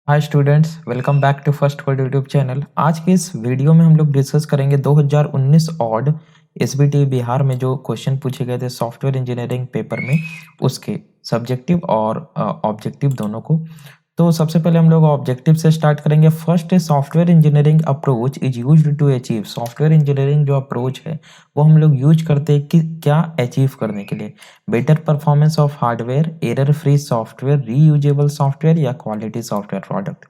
Hi students, welcome back to first word YouTube channel. आज के इस वीडियो में हम लोग डिस्कस करेंगे 2019 ऑड एसबीटी बिहार में जो क्वेश्चन पूछे गए थे सॉफ्टवेयर इंजीनियरिंग पेपर में, उसके सब्जेक्टिव और ऑब्जेक्टिव दोनों को। तो सबसे पहले हम लोग ऑब्जेक्टिव से स्टार्ट करेंगे। फर्स्ट है software engineering approach is used to achieve. Software engineering जो अप्रोच है वो हम लोग यूज करते हैं कि क्या अचीव करने के लिए। Better performance of hardware, error free software, reusable software या क्वालिटी सॉफ्टवेयर प्रोडक्ट।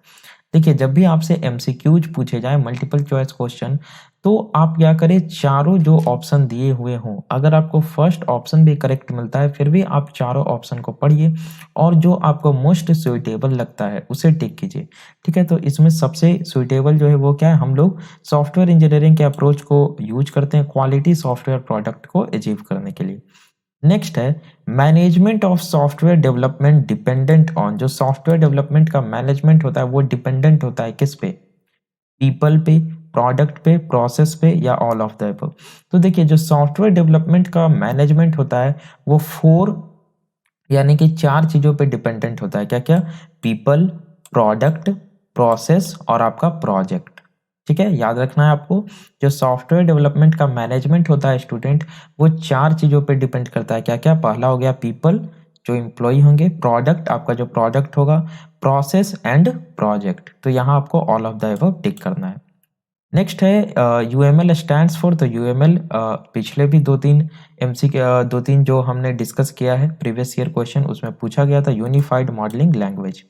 देखिए, जब भी आपसे एमसीक्यूज पूछे जाए, मल्टीपल चॉइस क्वेश्चन, तो आप क्या करें, चारों जो ऑप्शन दिए हुए हों, अगर आपको फर्स्ट ऑप्शन भी करेक्ट मिलता है फिर भी आप चारों ऑप्शन को पढ़िए और जो आपको मोस्ट सुइटेबल लगता है उसे टिक कीजिए। ठीक है, तो इसमें सबसे सुइटेबल जो है वो क्या है, हम लोग सॉफ्टवेयर इंजीनियरिंग के अप्रोच को यूज करते हैं क्वालिटी सॉफ्टवेयर प्रोडक्ट को अचीव करने के लिए। नेक्स्ट है management of software development dependent on. जो सॉफ्टवेयर डेवलपमेंट का मैनेजमेंट होता है वो डिपेंडेंट होता है किस पे, पीपल पे, प्रोडक्ट पे, प्रोसेस पे या ऑल ऑफ द अबव। तो देखिए, जो सॉफ्टवेयर डेवलपमेंट का मैनेजमेंट होता है वो फोर यानी कि चार चीजों पे डिपेंडेंट होता है। क्या क्या? पीपल, प्रोडक्ट, प्रोसेस और आपका प्रोजेक्ट। ठीक है, याद रखना है आपको। जो सॉफ्टवेयर डेवलपमेंट का मैनेजमेंट होता है स्टूडेंट, वो चार चीजों पे डिपेंड करता है। क्या क्या? पहला हो गया पीपल, जो एम्प्लॉय होंगे, प्रोडक्ट आपका जो प्रोडक्ट होगा, प्रोसेस एंड प्रोजेक्ट। तो यहाँ आपको ऑल ऑफ द अबव टिक करना है। नेक्स्ट है यूएमएल स्टैंड्स फॉर। तो यूएमएल पिछले भी दो तीन दो तीन जो हमने डिस्कस किया है प्रीवियस ईयर क्वेश्चन, उसमें पूछा गया था unified modelling language.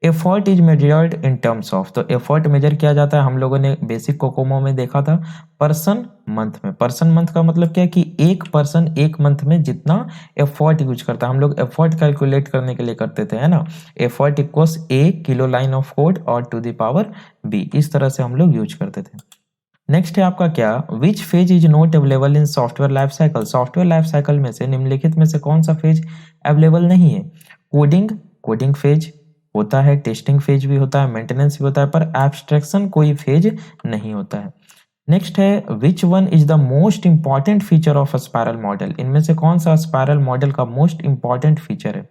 Effort is measured in terms of. तो एफर्ट मेजर किया जाता है, हम लोगों ने बेसिक कोकोमो में देखा था, पर्सन मंथ में। पर्सन मंथ का मतलब क्या है कि एक पर्सन एक मंथ में जितना एफर्ट यूज करता है, हम लोग एफर्ट कैलकुलेट करने के लिए करते थे, है ना। Effort equals a kilo line of code और टू द पावर बी, इस तरह से हम लोग यूज करते थे। नेक्स्ट है आपका क्या, which phase is not available in software life cycle. Software life cycle में से निम्नलिखित में से कौन सा फेज अवेलेबल नहीं है? कोडिंग, कोडिंग फेज होता है, टेस्टिंग फेज भी होता है, मेंटेनेंस भी होता है, पर एब्स्ट्रैक्शन कोई फेज नहीं होता है। नेक्स्ट है which one is the most important feature of a spiral model. इनमें से कौन सा स्पाइरल मॉडल का मोस्ट इंपॉर्टेंट फीचर है?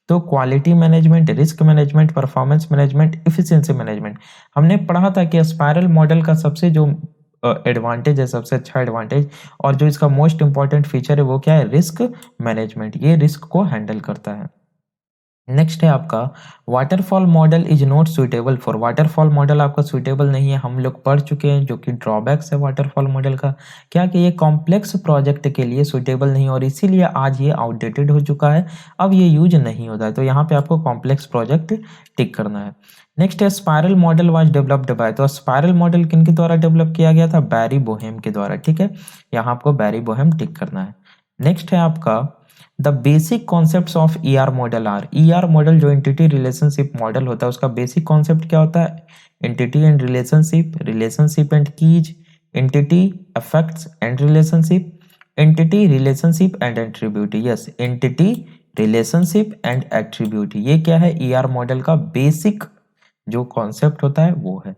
तो quality management, risk management, performance management, efficiency management. हमने पढ़ा था कि स्पाइरल मॉडल का सबसे जो एडवांटेज है, सबसे अच्छा एडवांटेज और जो इसका मोस्ट इंपॉर्टेंट फीचर है वो क्या है? Risk management. ये रिस्क को हैंडल करता है। नेक्स्ट है आपका waterfall model is not suitable for. Waterfall model आपका सुइटेबल नहीं है, हम लोग पढ़ चुके हैं, जो कि ड्रॉबैक्स है वाटरफॉल मॉडल का। क्या कि ये कॉम्प्लेक्स प्रोजेक्ट के लिए सुइटेबल नहीं और इसीलिए आज ये आउटडेटेड हो चुका है, अब ये यूज नहीं होता है। तो यहाँ पे आपको कॉम्प्लेक्स प्रोजेक्ट टिक करना है। नेक्स्ट है spiral model was developed by. तो स्पाइरल मॉडल किनके द्वारा डेवलप किया गया था? बैरी बोहेम के द्वारा। ठीक है, यहाँ आपको बैरी बोहेम टिक करना है। नेक्स्ट है आपका the basic concepts of ER model are. ER model जो एंटिटी रिलेशनशिप मॉडल होता है, उसका बेसिक कॉन्सेप्ट क्या होता है? Entity and relationship, relationship and keys, entity effects and relationship, entity relationship and attribute. Yes, entity relationship and attribute, ये क्या है? ईआर मॉडल का बेसिक जो कॉन्सेप्ट होता है वो है।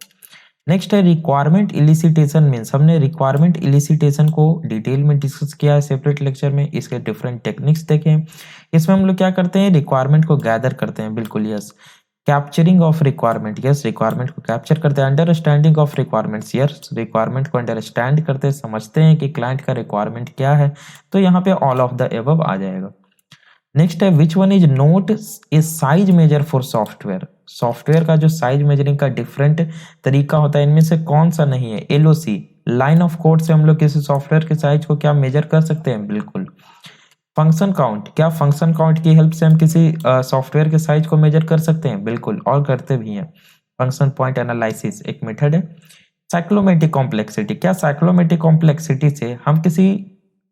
नेक्स्ट है रिक्वायरमेंट इलिसिटेशन मीन्स। हमने रिक्वायरमेंट इलिसिटेशन को डिटेल में डिस्कस किया है सेपरेट लेक्चर में, इसके डिफरेंट टेक्निक्स देखे। इसमें हम लोग क्या करते हैं? रिक्वायरमेंट को गैदर करते हैं, बिल्कुल yes. Capturing of requirement, yes, requirement को कैप्चर करते हैं। Understanding of requirements, yes, requirement को अंडरस्टैंड करते हैं, समझते हैं कि क्लाइंट का रिक्वायरमेंट क्या है। तो यहाँ पे ऑल ऑफ द एबव आ जाएगा। नेक्स्ट है which one is not a size measure for software. Software का जो साइज मेजरिंग का डिफरेंट तरीका होता है, इनमें से कौन सा नहीं है? एलओसी, लाइन ऑफ कोड से हम लोग किसी सॉफ्टवेयर के साइज को क्या मेजर कर सकते हैं? बिल्कुल। फंक्शन काउंट, क्या फंक्शन काउंट की हेल्प से हम किसी सॉफ्टवेयर के साइज को मेजर कर सकते हैं? बिल्कुल, और करते भी हैं। फंक्शन पॉइंट एनालिसिस एक मेथड है। साइक्लोमेट्रिक कॉम्प्लेक्सिटी, क्या साइक्लोमेट्रिक कॉम्प्लेक्सिटी से हम किसी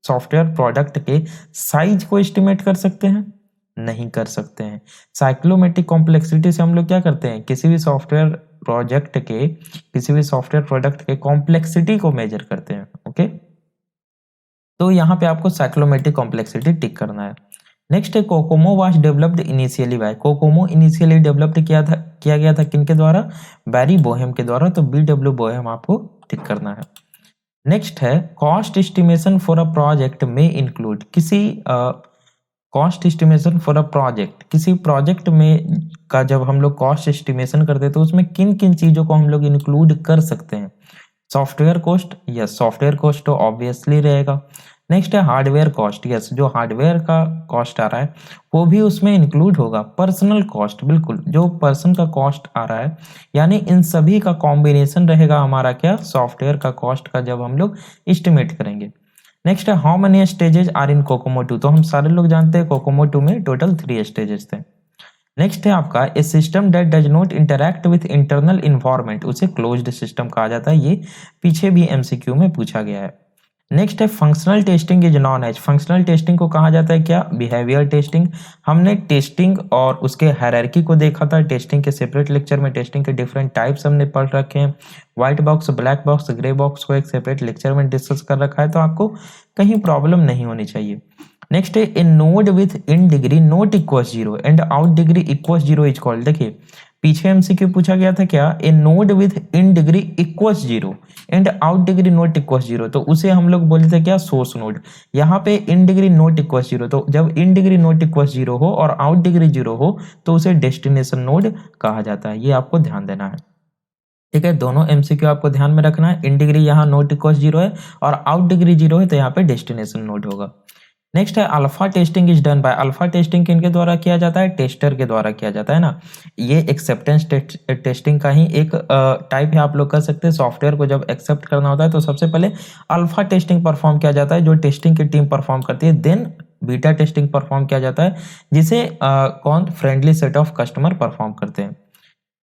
सॉफ्टवेयर प्रोडक्ट के साइज को एस्टिमेट कर सकते हैं? नहीं कर सकते हैं। साइक्लोमेट्रिक कॉम्प्लेक्सिटी से हम लोग क्या करते हैं? किसी भी सॉफ्टवेयर प्रोजेक्ट के, किसी भी सॉफ्टवेयर प्रोडक्ट के कॉम्प्लेक्सिटी को मेजर करते हैं। ओके, तो यहाँ पे आपको साइक्लोमेट्रिक कॉम्प्लेक्सिटी टिक करना है। नेक्स्ट है COCOMO was developed initially by. COCOMO initially developed किया गया था किनके द्वारा? बैरी बोहेम के द्वारा। तो BW बोहेम आपको टिक करना है। नेक्स्ट है cost estimation for a project में इंक्लूड। किसी cost estimation for a project, किसी प्रोजेक्ट में का जब हम लोग कॉस्ट एस्टिमेशन करते हैं तो उसमें किन किन चीजों को हम लोग इंक्लूड कर सकते हैं। Software cost, yes software cost तो ऑब्वियसली रहेगा। नेक्स्ट है हार्डवेयर कॉस्ट, यस जो हार्डवेयर का कॉस्ट आ रहा है वो भी उसमें इंक्लूड होगा। पर्सनल कॉस्ट, बिल्कुल जो पर्सन का कॉस्ट आ रहा है, यानी इन सभी का कॉम्बिनेशन रहेगा हमारा क्या, सॉफ्टवेयर का कॉस्ट का जब हम लोग एस्टिमेट करेंगे। नेक्स्ट है how many stages are in COCOMO 2, तो हम सारे लोग जानते हैं कोकोमो 2 में टोटल 3 स्टेजेस थे। नेक्स्ट है आपका a system that does not interact with internal environment, उसे क्लोज्ड सिस्टम कहा जाता है। ये पीछे भी एमसीक्यू में पूछा गया है। नेक्स्ट है functional testing is known as, functional testing को कहा जाता है क्या, बिहेवियर टेस्टिंग। हमने टेस्टिंग और उसके हायरार्की को देखा था टेस्टिंग के सेपरेट लेक्चर में, टेस्टिंग के डिफरेंट टाइप्स हमने पढ़ रखे हैं। White box, black box, grey box को एक सेपरेट लेक्चर में डिस्कस कर रखा है, तो आपको कहीं प्रॉब्लम नहीं होनी चाहिए। नेक्स्ट है a node with in degree not equal 0 and out degree equal 0 is called, देखिए पीछे एमसीक्यू पूछा गया था क्या, a node with in degree equal 0 and out degree not equal 0, तो उसे हम लोग बोलते थे क्या, सोर्स नोड। यहाँ पे इन डिग्री नॉट इक्वल 0, तो जब इन डिग्री नॉट इक्वल 0 हो और आउट डिग्री 0 हो तो उसे डेस्टिनेशन नोड कहा जाता है। ये आपको ध्यान देना है, ठीक है। दोनों एमसीक्यू आपको ध्यान में रखना है, इन डिग्री यहाँ नॉट इक्वल 0 है और आउट डिग्री 0 है, तो यहाँ पे डेस्टिनेशन नोड होगा। नेक्स्ट है alpha testing is done by, alpha testing किनके द्वारा किया जाता है, टेस्टर के द्वारा किया जाता है ना। ये एक्सेप्टेंस टेस्टिंग का ही एक टाइप है, आप लोग कर सकते हैं। सॉफ्टवेयर को जब एक्सेप्ट करना होता है तो सबसे पहले अल्फा टेस्टिंग परफॉर्म किया जाता है, जो टेस्टिंग की टीम परफॉर्म करती है। देन बीटा टेस्टिंग परफॉर्म किया जाता है, जिसे कौन, friendly set of customer perform करते हैं।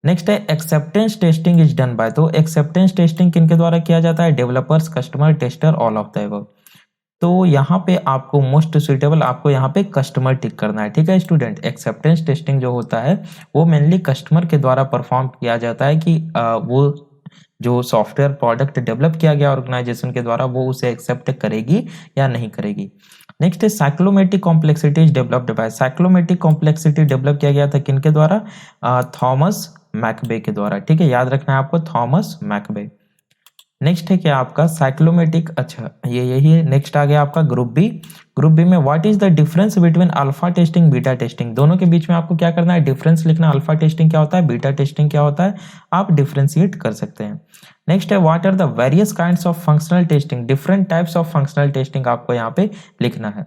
नेक्स्ट है acceptance testing is done by, तो एक्सेप्टेंस टेस्टिंग किनके द्वारा किया जाता है, developers, customer, tester, all of the above. तो यहाँ पे आपको मोस्ट सुइटेबल, आपको यहाँ पे कस्टमर टिक करना है, ठीक है स्टूडेंट। एक्सेप्टेंस टेस्टिंग जो होता है वो मेनली कस्टमर के द्वारा परफॉर्म किया जाता है कि वो जो सॉफ्टवेयर प्रोडक्ट डेवलप किया गया ऑर्गेनाइजेशन के द्वारा वो उसे एक्सेप्ट करेगी या नहीं करेगी। नेक्स्ट है cyclomatic complexity is developed by, cyclomatic complexity develop किया गया था किनके द्वारा, थॉमस मैकबे के द्वारा, ठीक है याद रखना है आपको, थॉमस मैकबे। नेक्स्ट है क्या आपका साइक्लोमेटिक, अच्छा ये यही है। नेक्स्ट आ गया आपका ग्रुप बी, ग्रुप बी में what is the difference between alpha testing beta testing, दोनों के बीच में आपको क्या करना है, डिफरेंस लिखना। अल्फा टेस्टिंग क्या होता है, बीटा टेस्टिंग क्या होता है, आप डिफरेंशिएट कर सकते हैं। नेक्स्ट है what are the various kinds of functional testing, different types of functional testing आपको यहाँ पे लिखना है।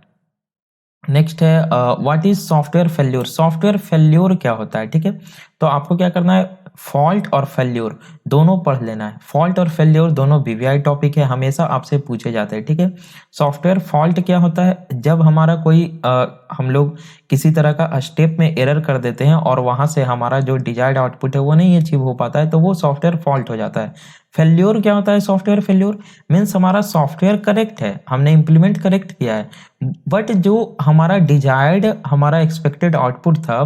नेक्स्ट है what is software failure, software failure क्या होता है, ठीक है। तो आपको क्या करना है, फॉल्ट और फेल्योर दोनों पढ़ लेना है। फॉल्ट और फेल्योर दोनों बीवीआई टॉपिक है, हमेशा आपसे पूछे जाते हैं, ठीक है। सॉफ्टवेयर फॉल्ट क्या होता है, जब हमारा कोई हम लोग किसी तरह का स्टेप में एरर कर देते हैं और वहां से हमारा जो डिजायर्ड आउटपुट है वो नहीं अचीव हो पाता है, तो वो सॉफ्टवेयर फॉल्ट हो जाता है। फेल्योर क्या होता है, सॉफ्टवेयर फेल्योर मीन्स हमारा सॉफ्टवेयर करेक्ट है, हमने इंप्लीमेंट करेक्ट किया है, बट जो हमारा डिजायर्ड, हमारा एक्सपेक्टेड आउटपुट था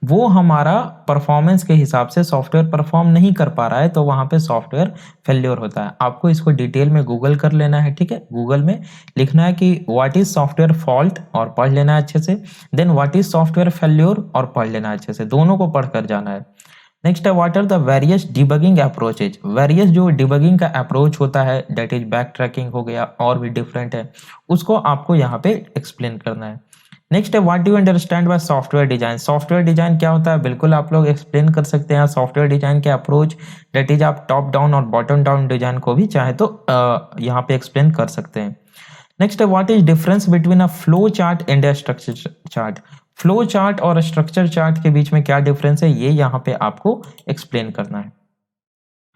वो हमारा परफॉर्मेंस के हिसाब से सॉफ्टवेयर परफॉर्म नहीं कर पा रहा है, तो वहां पे सॉफ्टवेयर फेल्योर होता है। आपको इसको डिटेल में गूगल कर लेना है, ठीक है। गूगल में लिखना है कि व्हाट इज सॉफ्टवेयर फॉल्ट और पढ़ लेना है अच्छे से, then what is software failure और पढ़ लेना है अच्छे से, दोनों को पढ़कर जाना है। नेक्स्ट है what are the various debugging approaches, various जो डिबगिंग का अप्रोच होता है दैट इज बैक ट्रैकिंग हो गया और भी डिफरेंट है, उसको आपको यहाँ पे एक्सप्लेन करना है। नेक्स्ट है what do you understand by software design, software design क्या होता है, बिल्कुल आप लोग एक्सप्लेन कर सकते हैं सॉफ्टवेयर डिजाइन के अप्रोच, दैट इज आप टॉप डाउन और बॉटम डाउन डिजाइन को भी चाहे तो यहाँ पे एक्सप्लेन कर सकते हैं। नेक्स्ट है what is difference between a flow chart and a structure chart, flow chart और स्ट्रक्चर चार्ट के बीच में क्या डिफरेंस है, ये यहाँ पे आपको एक्सप्लेन करना है।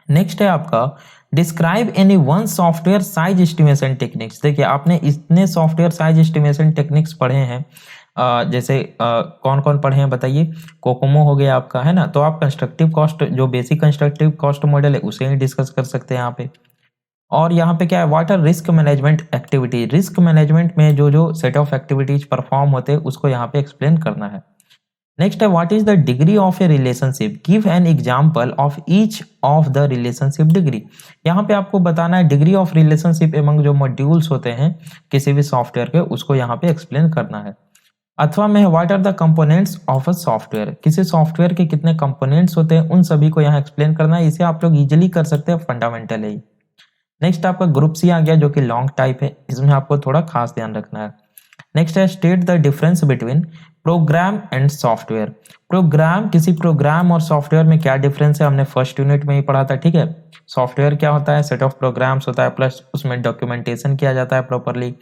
नेक्स्ट है आपका describe any one software size estimation techniques, देखिए आपने इतने सॉफ्टवेयर साइज एस्टिमेशन टेक्निक्स पढ़े हैं, जैसे कौन कौन पढ़े हैं बताइए, कोकोमो हो गया आपका, है ना। तो आप कंस्ट्रक्टिव कॉस्ट, जो बेसिक कंस्ट्रक्टिव कॉस्ट मॉडल है उसे ही डिस्कस कर सकते हैं यहाँ पे। और यहाँ पे क्या है, what are risk management activity, risk management में जो जो सेट ऑफ एक्टिविटीज परफॉर्म होते हैं उसको यहाँ पे एक्सप्लेन करना है। नेक्स्ट है what is the degree of A relationship, give an example of each of the relationship degree, यहाँ पे आपको बताना है डिग्री ऑफ रिलेशनशिप एमंग जो मॉड्यूल्स होते हैं किसी भी सॉफ्टवेयर के, उसको यहाँ पे एक्सप्लेन करना है। अथवा में what are the components of a software, किसी सॉफ्टवेयर के कितने कंपोनेंट्स होते हैं उन सभी को यहाँ एक्सप्लेन करना है, इसे आप लोग इजिली कर सकते हैं, फंडामेंटल है। नेक्स्ट आपका ग्रुप सी आ गया जो कि लॉन्ग टाइप है, इसमें आपको थोड़ा खास ध्यान रखना है। नेक्स्ट है state the difference between program and software. Program, किसी प्रोग्राम और सॉफ्टवेयर में क्या डिफरेंस है हमने फर्स्ट यूनिट में ही पढ़ा था, ठीक है। सॉफ्टवेयर क्या होता है, सेट ऑफ प्रोग्राम्स होता है, प्लस उसमें डॉक्यूमेंटेशन किया जाता है प्रॉपरली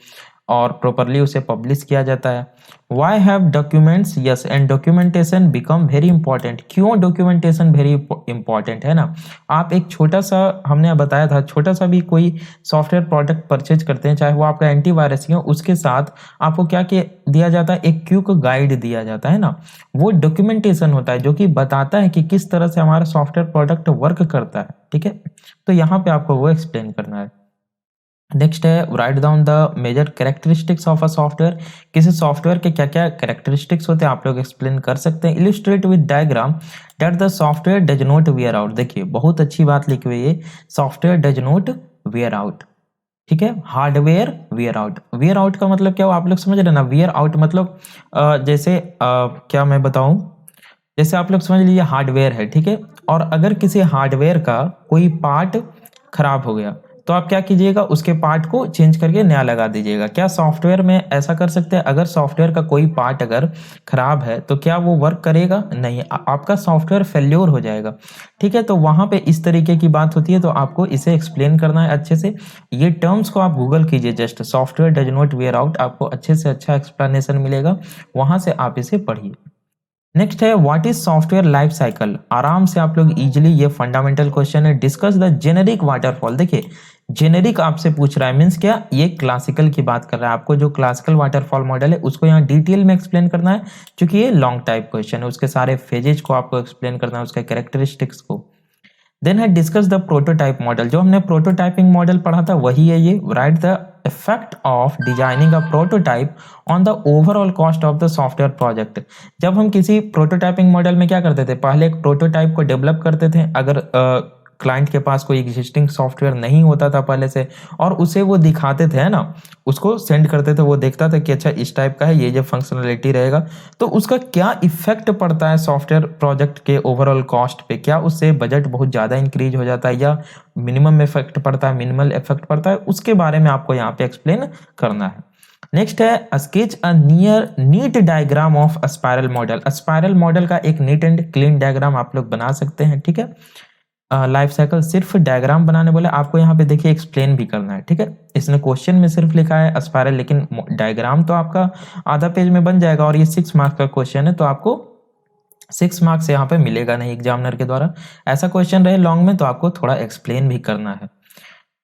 और प्रॉपरली उसे पब्लिश किया जाता है। Why have documents, yes, and documentation become very important. क्यों डॉक्यूमेंटेशन वेरी इंपॉर्टेंट है ना। आप एक छोटा सा, हमने बताया था, छोटा सा भी कोई सॉफ्टवेयर प्रोडक्ट परचेज करते हैं, चाहे वो आपका एंटीवायरस ही हो, उसके साथ आपको क्या दिया जाता है, एक क्विक गाइड दिया जाता है ना। वो डॉक्यूमेंटेशन होता है जो कि बताता है कि किस तरह से हमारा सॉफ्टवेयर प्रोडक्ट वर्क करता है, ठीक है। तो यहाँ पे आपको वो एक्सप्लेन करना है। नेक्स्ट है write down the major characteristics of a software. किसी सॉफ्टवेयर के क्या क्या कैरेक्टरिस्टिक्स होते हैं आप लोग एक्सप्लेन कर सकते हैं। Illustrate with diagram that the software does not wear out. देखिए बहुत अच्छी बात लिखी हुई है, software does not wear out, ठीक है। Hardware wear out, wear out का मतलब क्या हो आप लोग समझ रहे हैं ना। वियर आउट मतलब जैसे क्या मैं बताऊं, जैसे आप लोग समझ लीजिए हार्डवेयर है, ठीक है, और अगर किसी हार्डवेयर का कोई पार्ट खराब हो गया तो आप क्या कीजिएगा, उसके पार्ट को चेंज करके नया लगा दीजिएगा। क्या सॉफ्टवेयर में ऐसा कर सकते हैं? अगर सॉफ्टवेयर का कोई पार्ट अगर खराब है तो क्या वो वर्क करेगा? नहीं, आपका सॉफ्टवेयर फेल्योर हो जाएगा, ठीक है। तो वहां पे इस तरीके की बात होती है, तो आपको इसे एक्सप्लेन करना है अच्छे से। ये टर्म्स को आप गूगल कीजिए, just software does not wear out, आपको अच्छे से अच्छा एक्सप्लेनेशन मिलेगा, वहां से आप इसे पढ़िए। नेक्स्ट है what is software life cycle. आराम से आप लोग इजीली, ये फंडामेंटल क्वेश्चन है। Discuss the generic waterfall. देखिए जेनेरिक आपसे पूछ रहा है, मींस क्या, ये क्लासिकल की बात कर रहा है। आपको जो क्लासिकल वाटरफॉल मॉडल है उसको यहाँ डिटेल में एक्सप्लेन करना है, क्योंकि ये लॉन्ग टाइप क्वेश्चन है। उसके सारे फेजेज को आपको एक्सप्लेन करना है, उसके कैरेक्टरिस्टिक्स को। देन है डिस्कस द प्रोटोटाइप मॉडल। जो हमने प्रोटोटाइपिंग मॉडल पढ़ा था वही है ये। Right the effect of designing a prototype on the overall cost of the software project. जब हम किसी प्रोटोटाइपिंग मॉडल में क्या करते थे, पहले एक प्रोटोटाइप को डेवलप करते थे। अगर क्लाइंट के पास कोई एग्जिस्टिंग सॉफ्टवेयर नहीं होता था पहले से, और उसे वो दिखाते थे, है ना, उसको सेंड करते थे, वो देखता था कि अच्छा इस टाइप का है, ये जो फंक्शनलिटी रहेगा, तो उसका क्या इफेक्ट पड़ता है सॉफ्टवेयर प्रोजेक्ट के ओवरऑल कॉस्ट पे। क्या उससे बजट बहुत ज़्यादा इंक्रीज हो जाता है या मिनिमम इफेक्ट पड़ता है, मिनिमल इफेक्ट पड़ता है, उसके बारे में आपको यहाँ पे एक्सप्लेन करना है। नेक्स्ट है sketch a neat diagram of spiral model. Spiral model का एक नीट एंड क्लीन डायग्राम आप लोग बना सकते हैं, ठीक है। लाइफ साइकिल सिर्फ डायग्राम बनाने बोले, आपको यहाँ पे देखिए एक्सप्लेन भी करना है, ठीक है। इसने क्वेश्चन में सिर्फ लिखा है स्पाइरल, लेकिन डायग्राम तो आपका आधा पेज में बन जाएगा, और ये 6 मार्क्स का क्वेश्चन है, तो आपको 6 मार्क्स यहाँ पे मिलेगा नहीं एग्जामिनर के द्वारा। ऐसा क्वेश्चन रहे लॉन्ग में तो आपको थोड़ा एक्सप्लेन भी करना है।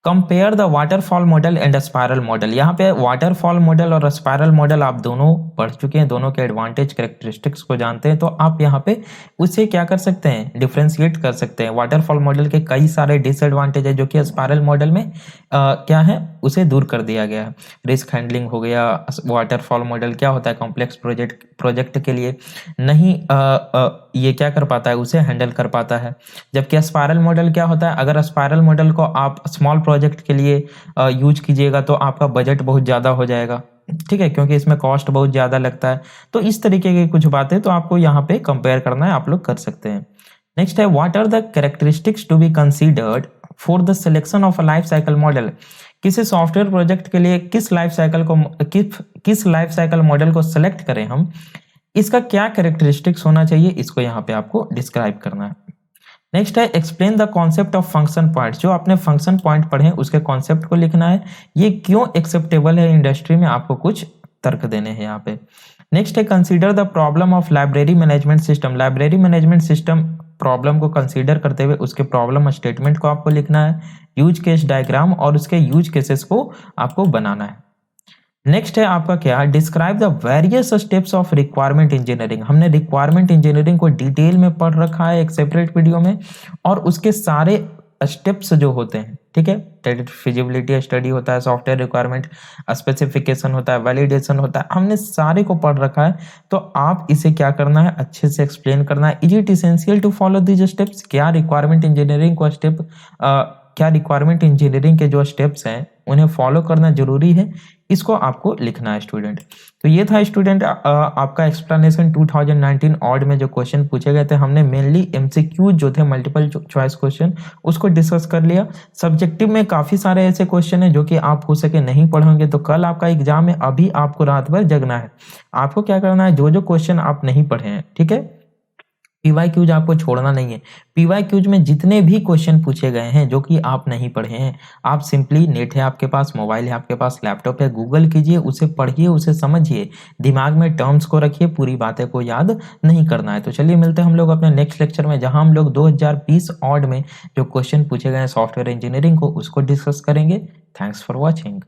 Compare the waterfall model and spiral model. यहाँ पे वाटरफॉल मॉडल और स्पाइरल मॉडल आप दोनों पढ़ चुके हैं, दोनों के एडवांटेज कैरेक्टरिस्टिक्स को जानते हैं, तो आप यहाँ पे उससे क्या कर सकते हैं, डिफ्रेंशिएट कर सकते हैं। वाटरफॉल मॉडल के कई सारे डिसएडवांटेज है जो कि स्पाइरल मॉडल में क्या है, उसे दूर कर दिया गया है। रिस्क हैंडलिंग हो गया, वाटरफॉल मॉडल क्या होता है, कॉम्प्लेक्स प्रोजेक्ट के लिए नहीं ये क्या कर पाता है, उसे हैंडल कर पाता है। जबकि स्पाइरल मॉडल क्या होता है, अगर स्पाइरल मॉडल को आप स्मॉल प्रोजेक्ट के लिए यूज कीजिएगा तो आपका बजट बहुत ज़्यादा हो जाएगा, ठीक है, क्योंकि इसमें कॉस्ट बहुत ज़्यादा लगता है। तो इस तरीके की कुछ बातें तो आपको यहाँ पे कंपेयर करना है, आप लोग कर सकते हैं। नेक्स्ट है what are the characteristics to be considered for the selection of a life cycle model. किसी सॉफ्टवेयर प्रोजेक्ट के लिए किस लाइफ साइकिल मॉडल को सिलेक्ट करें हम, इसका क्या कैरेक्टरिस्टिक्स होना चाहिए, इसको यहाँ पे आपको डिस्क्राइब करना है। नेक्स्ट है explain the concept of function point. जो आपने फंक्शन पॉइंट पढ़े हैं उसके कॉन्सेप्ट को लिखना है, ये क्यों एक्सेप्टेबल है इंडस्ट्री में, आपको कुछ तर्क देने हैं यहाँ पे। नेक्स्ट है consider the problem of library management system. Library management system problem को कंसीडर करते हुए उसके प्रॉब्लम स्टेटमेंट को आपको लिखना है, यूज केस डायग्राम और उसके यूज केसेस को आपको बनाना है। नेक्स्ट है आपका क्या, describe the various steps of requirement engineering. हमने रिक्वायरमेंट इंजीनियरिंग को डिटेल में पढ़ रखा है एक सेपरेट वीडियो में, और उसके सारे स्टेप्स जो होते हैं, ठीक है, फिजिबिलिटी स्टडी होता है, सॉफ्टवेयर रिक्वायरमेंट स्पेसिफिकेशन होता है, वैलिडेशन होता है, हमने सारे को पढ़ रखा है। तो आप इसे क्या करना है, अच्छे से एक्सप्लेन करना है। Is it essential to follow these steps, क्या रिक्वायरमेंट इंजीनियरिंग को स्टेप क्या रिक्वायरमेंट इंजीनियरिंग के जो स्टेप्स हैं उन्हें फॉलो करना ज़रूरी है, इसको आपको लिखना है स्टूडेंट। तो ये था स्टूडेंट आपका एक्सप्लेनेशन 2019 ऑड में जो क्वेश्चन पूछे गए थे। हमने मेनली एमसीक्यू जो थे मल्टीपल चॉइस क्वेश्चन उसको डिस्कस कर लिया। सब्जेक्टिव में काफ़ी सारे ऐसे क्वेश्चन हैं जो कि आप हो सके नहीं पढ़ोगे, तो कल आपका एग्जाम है, अभी आपको रात भर जगना है। आपको क्या करना है, जो क्वेश्चन आप नहीं पढ़े हैं, ठीक है, पीवाईक्यूज आपको छोड़ना नहीं है। पीवाईक्यूज में जितने भी क्वेश्चन पूछे गए हैं जो कि आप नहीं पढ़े हैं, आप सिंपली नेट है आपके पास, मोबाइल है आपके पास, लैपटॉप है, गूगल कीजिए, उसे पढ़िए, उसे समझिए, दिमाग में टर्म्स को रखिए, पूरी बातें को याद नहीं करना है। तो चलिए मिलते हैं हम लोग अपने नेक्स्ट लेक्चर में, जहां हम लोग 2020 ऑड में जो क्वेश्चन पूछे गए हैं सॉफ्टवेयर इंजीनियरिंग को उसको डिस्कस करेंगे। Thanks for watching.